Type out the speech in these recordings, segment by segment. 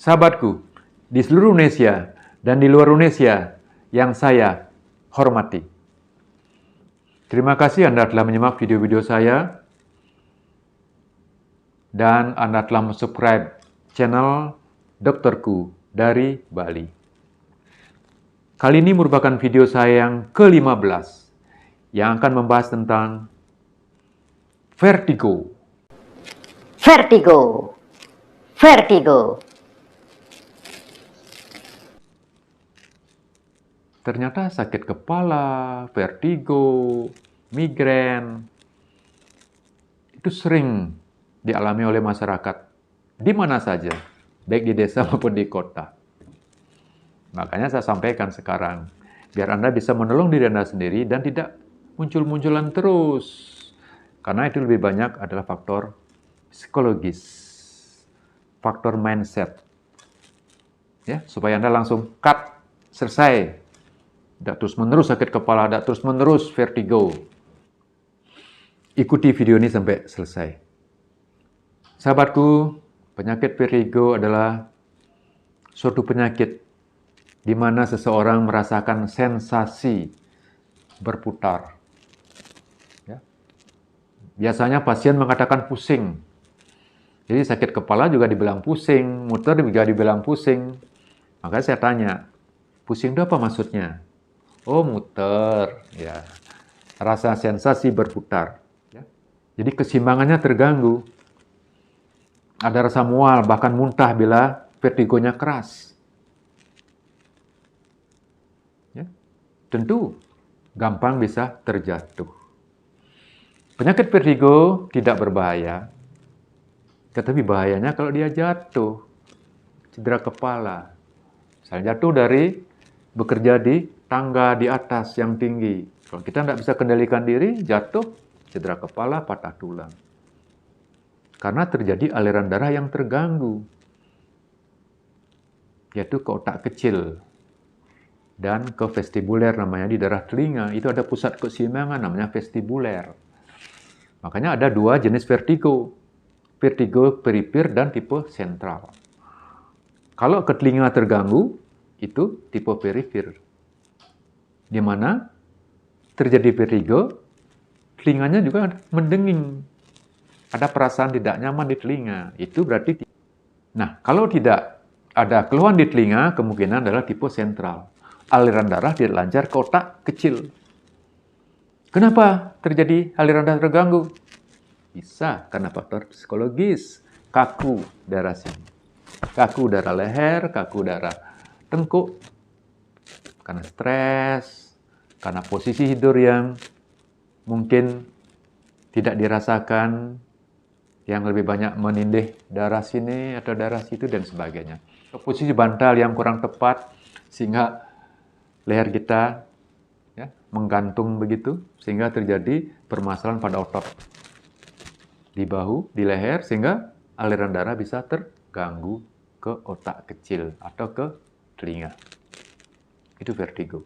Sahabatku, di seluruh Indonesia dan di luar Indonesia yang saya hormati. Terima kasih Anda telah menyimak video-video saya dan Anda telah subscribe channel Dokterku dari Bali. Kali ini merupakan video saya yang ke-15 yang akan membahas tentang vertigo. Vertigo. Vertigo. Ternyata sakit kepala, vertigo, migrain, itu sering dialami oleh masyarakat di mana saja, baik di desa maupun di kota. Makanya saya sampaikan sekarang, biar Anda bisa menolong diri Anda sendiri dan tidak muncul-munculan terus. Karena itu lebih banyak adalah faktor psikologis, faktor mindset. Ya, supaya Anda langsung cut, selesai. Tidak terus-menerus sakit kepala, tidak terus-menerus vertigo. Ikuti video ini sampai selesai. Sahabatku, penyakit vertigo adalah suatu penyakit di mana seseorang merasakan sensasi berputar. Ya. Biasanya pasien mengatakan pusing. Jadi sakit kepala juga dibilang pusing, muter juga dibilang pusing. Makanya saya tanya, pusing itu apa maksudnya? Oh, muter, ya. Rasa sensasi berputar. Ya. Jadi keseimbangannya terganggu. Ada rasa mual, bahkan muntah bila vertigonya keras. Ya. Tentu, gampang bisa terjatuh. Penyakit vertigo tidak berbahaya, tetapi bahayanya kalau dia jatuh, cedera kepala. Misalnya jatuh dari bekerja di tangga di atas yang tinggi. Kalau kita tidak bisa kendalikan diri, jatuh, cedera kepala, patah tulang. Karena terjadi aliran darah yang terganggu, yaitu ke otak kecil dan ke vestibuler, namanya di daerah telinga. Itu ada pusat keseimbangan, namanya vestibuler. Makanya ada dua jenis vertigo. Vertigo peripher dan tipe sentral. Kalau ke telinga terganggu, itu tipe peripher. Di mana terjadi vertigo, telinganya juga mendenging. Ada perasaan tidak nyaman di telinga. Itu berarti. Nah, kalau tidak ada keluhan di telinga, kemungkinan adalah tipe sentral. Aliran darah tidak lancar ke otak kecil. Kenapa terjadi aliran darah terganggu? Bisa karena faktor psikologis. Kaku darah sini. Kaku darah leher, kaku darah tengkuk. Karena stres, karena posisi tidur yang mungkin tidak dirasakan, yang lebih banyak menindih darah sini atau darah situ dan sebagainya. Posisi bantal yang kurang tepat sehingga leher kita ya, menggantung begitu, sehingga terjadi permasalahan pada otot di bahu, di leher, sehingga aliran darah bisa terganggu ke otak kecil atau ke telinga. Itu vertigo.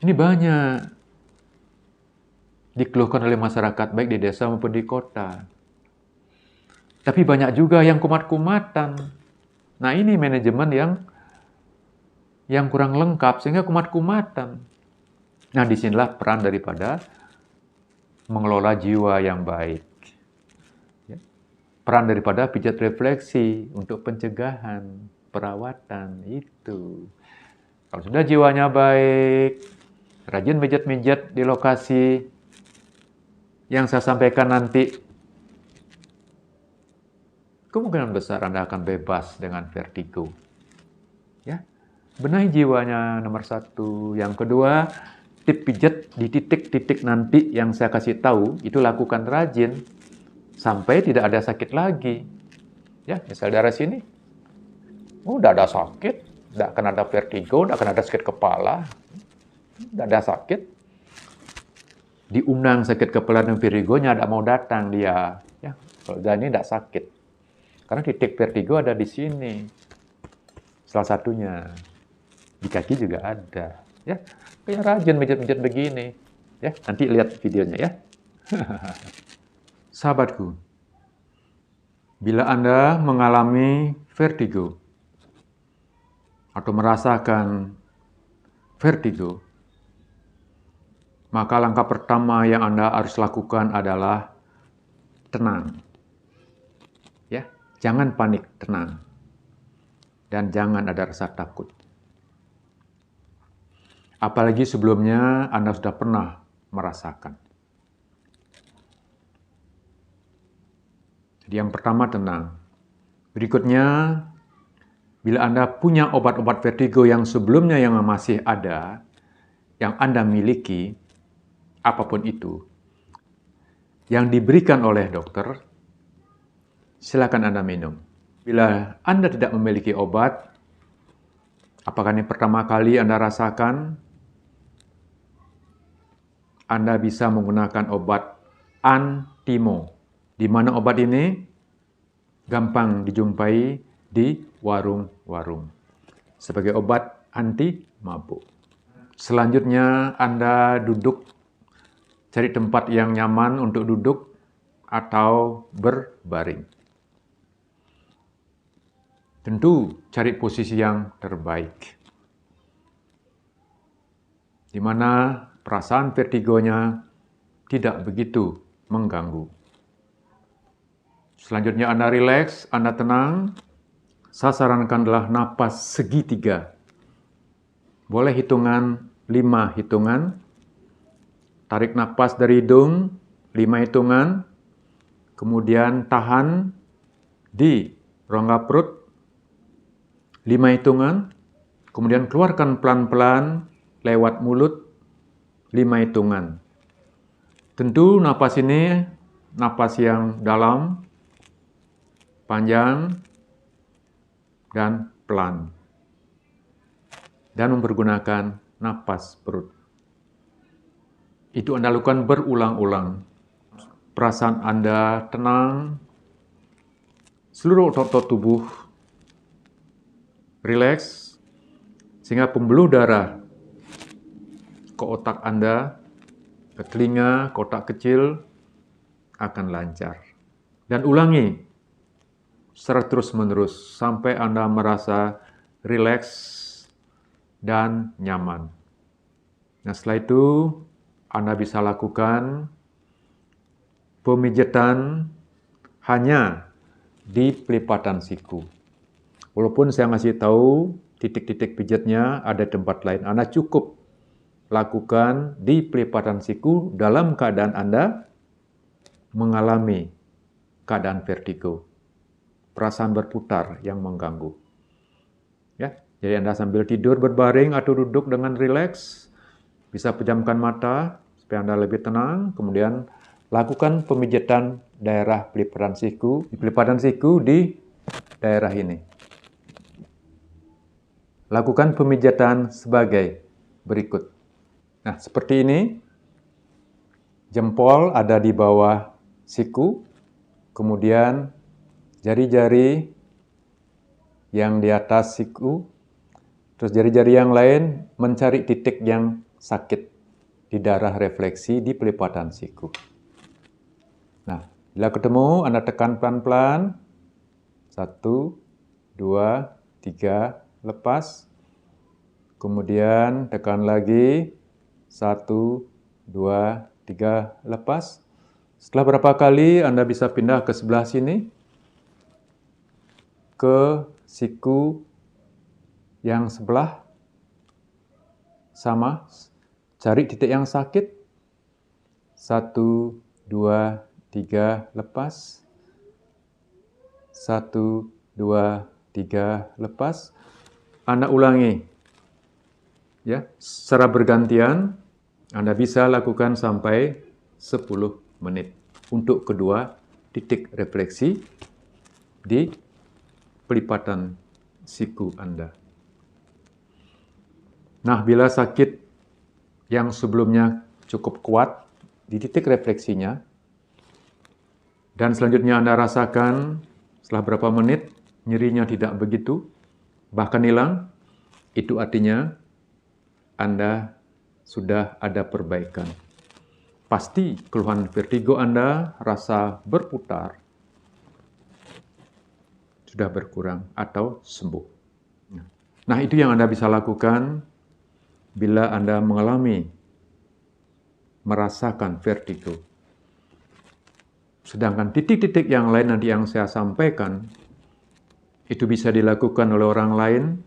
Ini banyak dikeluhkan oleh masyarakat, baik di desa maupun di kota. Tapi banyak juga yang kumat-kumatan. Nah, ini manajemen yang kurang lengkap, sehingga kumat-kumatan. Nah, disinilah peran daripada mengelola jiwa yang baik. Peran daripada pijat refleksi untuk pencegahan, perawatan itu. Kalau sudah jiwanya baik, rajin mijat-mijat di lokasi yang saya sampaikan nanti, kemungkinan besar Anda akan bebas dengan vertigo. Ya, benahi jiwanya nomor satu. Yang kedua, tip pijat di titik-titik nanti yang saya kasih tahu, itu lakukan rajin sampai tidak ada sakit lagi. Ya, misal darah sini, udah ada sakit, tidak akan ada vertigo, tidak akan ada sakit kepala, tidak ada sakit. Diundang sakit kepala dan vertigonya tidak mau datang dia. Ya, kalau ini tidak sakit. Karena titik vertigo ada di sini. Salah satunya. Di kaki juga ada. Ya, kayak rajin mijat-mijat begini. Ya, nanti lihat videonya ya. Sahabatku, bila Anda mengalami vertigo atau merasakan vertigo, maka langkah pertama yang Anda harus lakukan adalah tenang. Ya, jangan panik, tenang. Dan jangan ada rasa takut. Apalagi sebelumnya Anda sudah pernah merasakan. Jadi yang pertama tenang. Berikutnya, bila Anda punya obat-obat vertigo yang sebelumnya yang masih ada, yang Anda miliki, apapun itu, yang diberikan oleh dokter, silakan Anda minum. Bila Anda tidak memiliki obat, apakah ini pertama kali Anda rasakan, Anda bisa menggunakan obat Antimo, di mana obat ini gampang dijumpai di warung-warung sebagai obat anti mabuk. Selanjutnya Anda duduk, cari tempat yang nyaman untuk duduk atau berbaring. Tentu cari posisi yang terbaik, di mana perasaan vertigonya tidak begitu mengganggu. Selanjutnya Anda rileks, Anda tenang. Saya sarankan adalah napas segitiga. Boleh hitungan 5 hitungan. Tarik napas dari hidung 5 hitungan. Kemudian tahan di rongga perut 5 hitungan. Kemudian keluarkan pelan-pelan lewat mulut 5 hitungan. Tentu napas ini napas yang dalam, panjang, dan pelan. Dan mempergunakan napas perut. Itu Anda lakukan berulang-ulang. Perasaan Anda tenang, seluruh otot tubuh rileks, sehingga pembuluh darah ke otak Anda, ke telinga, ke otak kecil akan lancar. Dan ulangi secara terus-menerus sampai Anda merasa rileks dan nyaman. Nah, setelah itu Anda bisa lakukan pemijatan hanya di pelipatan siku. Walaupun saya ngasih tahu titik-titik pijatnya ada di tempat lain, Anda cukup lakukan di pelipatan siku dalam keadaan Anda mengalami keadaan vertigo, perasaan berputar yang mengganggu. Ya, jadi Anda sambil tidur berbaring atau duduk dengan rileks, bisa pejamkan mata supaya Anda lebih tenang, kemudian lakukan pemijatan daerah pelipatan siku, di daerah ini. Lakukan pemijatan sebagai berikut. Nah, seperti ini, jempol ada di bawah siku, kemudian jari-jari yang di atas siku, terus jari-jari yang lain mencari titik yang sakit di daerah refleksi di pelipatan siku. Nah, bila ketemu, Anda tekan pelan-pelan, 1, 2, 3, lepas, kemudian tekan lagi, 1, 2, 3, lepas. Setelah berapa kali Anda bisa pindah ke sebelah sini, ke siku yang sebelah, sama, cari titik yang sakit, 1, 2, 3, lepas, 1, 2, 3, lepas. Anda ulangi, ya, secara bergantian. Anda bisa lakukan sampai 10 menit untuk kedua titik refleksi di pelipatan siku Anda. Nah, bila sakit yang sebelumnya cukup kuat di titik refleksinya, dan selanjutnya Anda rasakan setelah berapa menit nyerinya tidak begitu, bahkan hilang, itu artinya Anda sudah ada perbaikan. pasti keluhan vertigo Anda, rasa berputar, sudah berkurang atau sembuh. Nah, itu yang Anda bisa lakukan bila Anda merasakan vertigo. Sedangkan titik-titik yang lain nanti yang saya sampaikan, itu bisa dilakukan oleh orang lain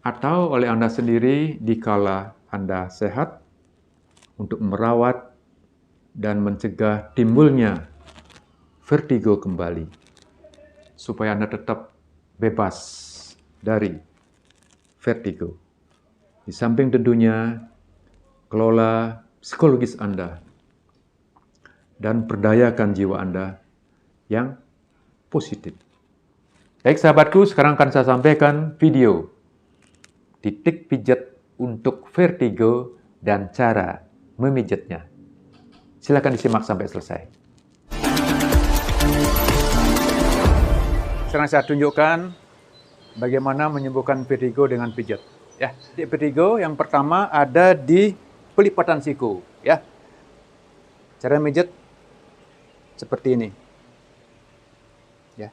atau oleh Anda sendiri dikala Anda sehat untuk merawat dan mencegah timbulnya vertigo kembali, supaya Anda tetap bebas dari vertigo. Di samping tentunya, kelola psikologis Anda dan perdayakan jiwa Anda yang positif. Baik sahabatku, sekarang akan saya sampaikan video titik pijat untuk vertigo dan cara memijatnya. Silakan disimak sampai selesai. Sekarang saya tunjukkan bagaimana menyembuhkan vertigo dengan pijat. Ya, titik vertigo yang pertama ada di pelipatan siku. Ya, cara mijat seperti ini. Ya,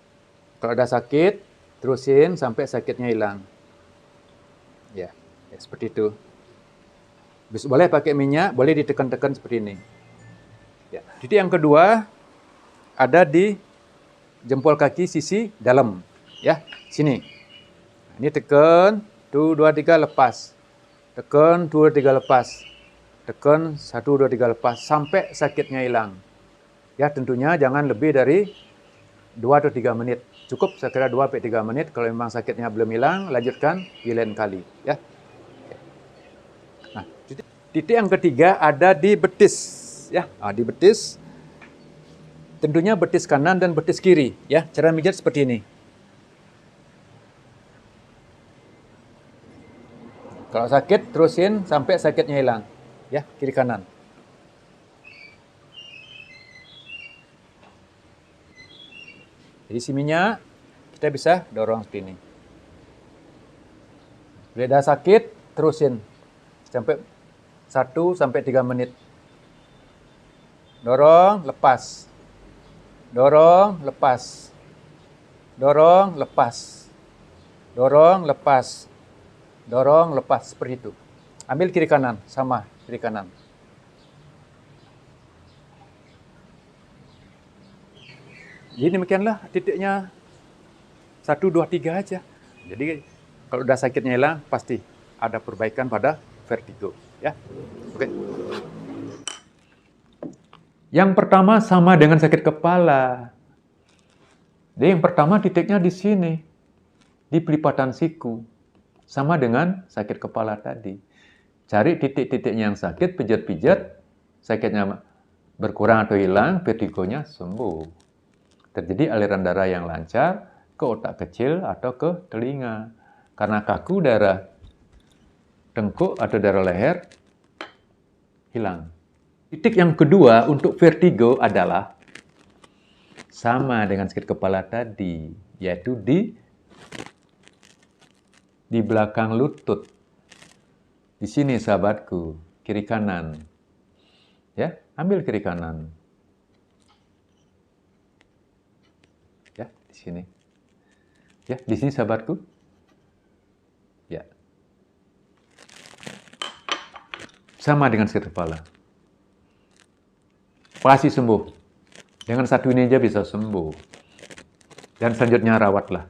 kalau ada sakit, terusin sampai sakitnya hilang. Ya, seperti itu. Boleh pakai minyak, boleh ditekan-tekan seperti ini. Ya. Titik yang kedua ada di jempol kaki sisi dalam, ya, sini. Ini tekan, 1, 2, 3 lepas. Tekan, 2, 3 lepas. Tekan, 1, 2, 3 lepas sampai sakitnya hilang. Ya, tentunya jangan lebih dari 2 atau 3 menit. Cukup sekira 2 sampai 3 menit. Kalau memang sakitnya belum hilang, lanjutkan di lain kali, ya. Nah, titik yang ketiga ada di betis. Ya, di betis, tentunya betis kanan dan betis kiri. Ya, cara mijat seperti ini. Kalau sakit, terusin sampai sakitnya hilang. Ya, kiri kanan. Jadi isi minyak, kita bisa dorong seperti ini. Bila ada sakit, terusin sampai 1 sampai 3 menit. Dorong, lepas. Dorong, lepas. Dorong, lepas. Dorong, lepas. Dorong, lepas. Seperti itu. Ambil kiri kanan. Sama, kiri kanan. Jadi demikianlah titiknya 1, 2, 3 aja. Jadi kalau udah sakitnya hilang, pasti ada perbaikan pada vertigo. Ya, oke. Yang pertama sama dengan sakit kepala. Jadi yang pertama titiknya di sini, di pelipatan siku. Sama dengan sakit kepala tadi. Cari titik-titiknya yang sakit, pijat-pijat, sakitnya berkurang atau hilang, vertigonya sembuh. Terjadi aliran darah yang lancar ke otak kecil atau ke telinga. Karena kaku darah tengkuk atau darah leher hilang. Titik yang kedua untuk vertigo adalah sama dengan sakit kepala tadi, yaitu di belakang lutut. Di sini sahabatku, kiri kanan. Ya, ambil kiri kanan. Ya, di sini. Ya, di sini sahabatku. Ya. Sama dengan sakit kepala. Pasti sembuh. Dengan satu ini aja bisa sembuh. Dan selanjutnya rawatlah.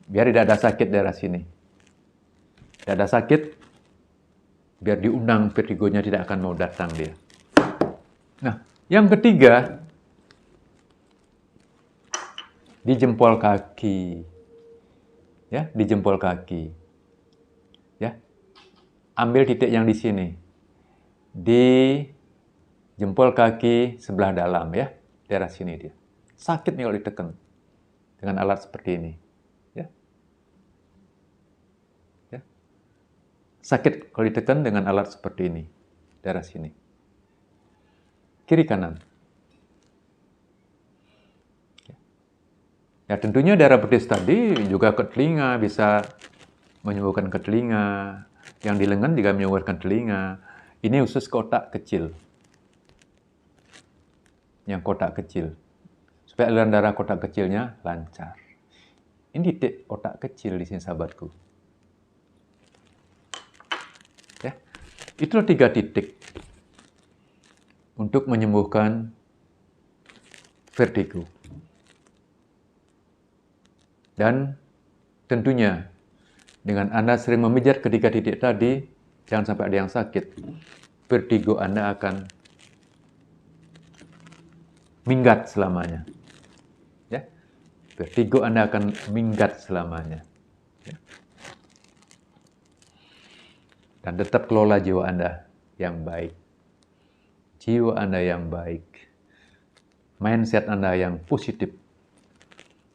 Biar tidak ada sakit daerah sini. Tidak ada sakit, biar diundang vertigonya tidak akan mau datang dia. Nah, yang ketiga, di jempol kaki. Ya, di jempol kaki. Ya. Ambil titik yang di sini. Di jempol kaki sebelah dalam, ya, daerah sini dia. Sakit nih kalau ditekan dengan alat seperti ini, ya. Ya. Sakit kalau ditekan dengan alat seperti ini, daerah sini. Kiri kanan. Ya, tentunya daerah betis tadi juga ke telinga, bisa menyembuhkan ke telinga. Yang di lengan juga menyembuhkan telinga. Ini khusus ke otak kecil. yang kotak kecil. Supaya aliran darah kotak kecilnya lancar. Ini titik otak kecil di sini sahabatku. Ya, itulah 3 titik untuk menyembuhkan vertigo. Dan tentunya dengan Anda sering memijat ketiga titik tadi, jangan sampai ada yang sakit. Vertigo Anda akan minggat selamanya. Ya, vertigo Anda akan minggat selamanya. Ya. Dan tetap kelola jiwa Anda yang baik. Jiwa Anda yang baik. Mindset Anda yang positif.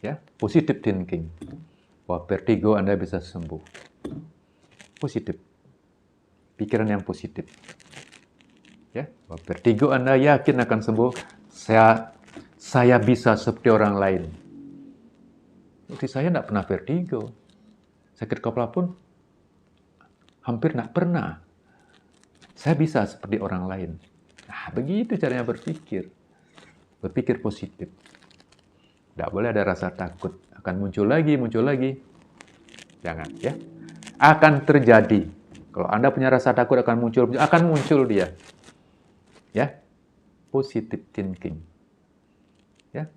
Ya, positive thinking. Bahwa vertigo Anda bisa sembuh. Positif. Pikiran yang positif. Ya, bahwa vertigo Anda yakin akan sembuh. Saya bisa seperti orang lain. Bukti saya tidak pernah vertigo. Sakit kepala pun hampir tidak pernah. Saya bisa seperti orang lain. Nah, begitu caranya berpikir. Berpikir positif. Tidak boleh ada rasa takut. Akan muncul lagi. Jangan, ya. Akan terjadi. Kalau Anda punya rasa takut akan muncul dia. Ya. Positive thinking. Ya.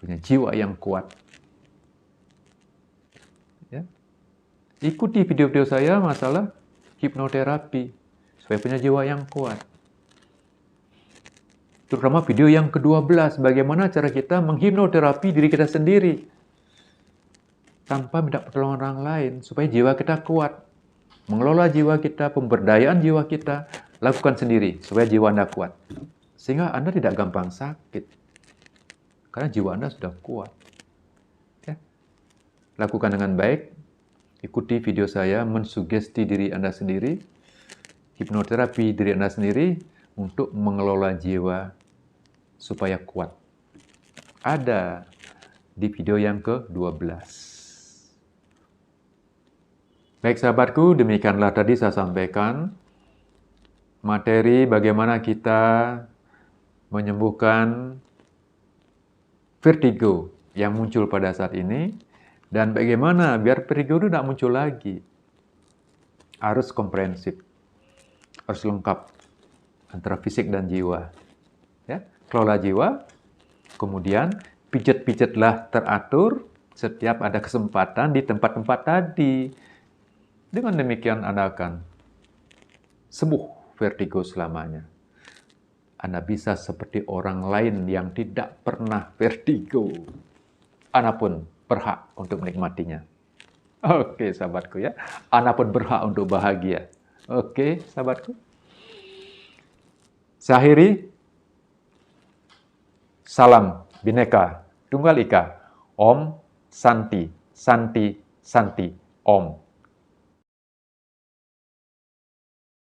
Punya jiwa yang kuat. Ya. Ikuti video-video saya masalah hipnoterapi supaya punya jiwa yang kuat. Terutama video yang ke-12, bagaimana cara kita menghipnoterapi diri kita sendiri tanpa minta pertolongan orang lain supaya jiwa kita kuat. Mengelola jiwa kita, pemberdayaan jiwa kita, lakukan sendiri supaya jiwa Anda kuat. Sehingga Anda tidak gampang sakit. Karena jiwa Anda sudah kuat. Ya. Lakukan dengan baik. Ikuti video saya mensugesti diri Anda sendiri. Hipnoterapi diri Anda sendiri untuk mengelola jiwa supaya kuat. Ada di video yang ke-12. Baik sahabatku, demikianlah tadi saya sampaikan materi bagaimana kita menyembuhkan vertigo yang muncul pada saat ini dan bagaimana biar vertigo itu tidak muncul lagi. Harus komprehensif, harus lengkap antara fisik dan jiwa. Ya, kelola jiwa, kemudian pijat-pijatlah teratur setiap ada kesempatan di tempat-tempat tadi. Dengan demikian Anda akan sembuh vertigo selamanya. Anda bisa seperti orang lain yang tidak pernah vertigo. Anda pun berhak untuk menikmatinya. Oke, sahabatku ya. Anda pun berhak untuk bahagia. Oke, sahabatku. Saya akhiri. Salam Bhinneka Tunggal Ika. Om Santi, Santi, Santi. Om.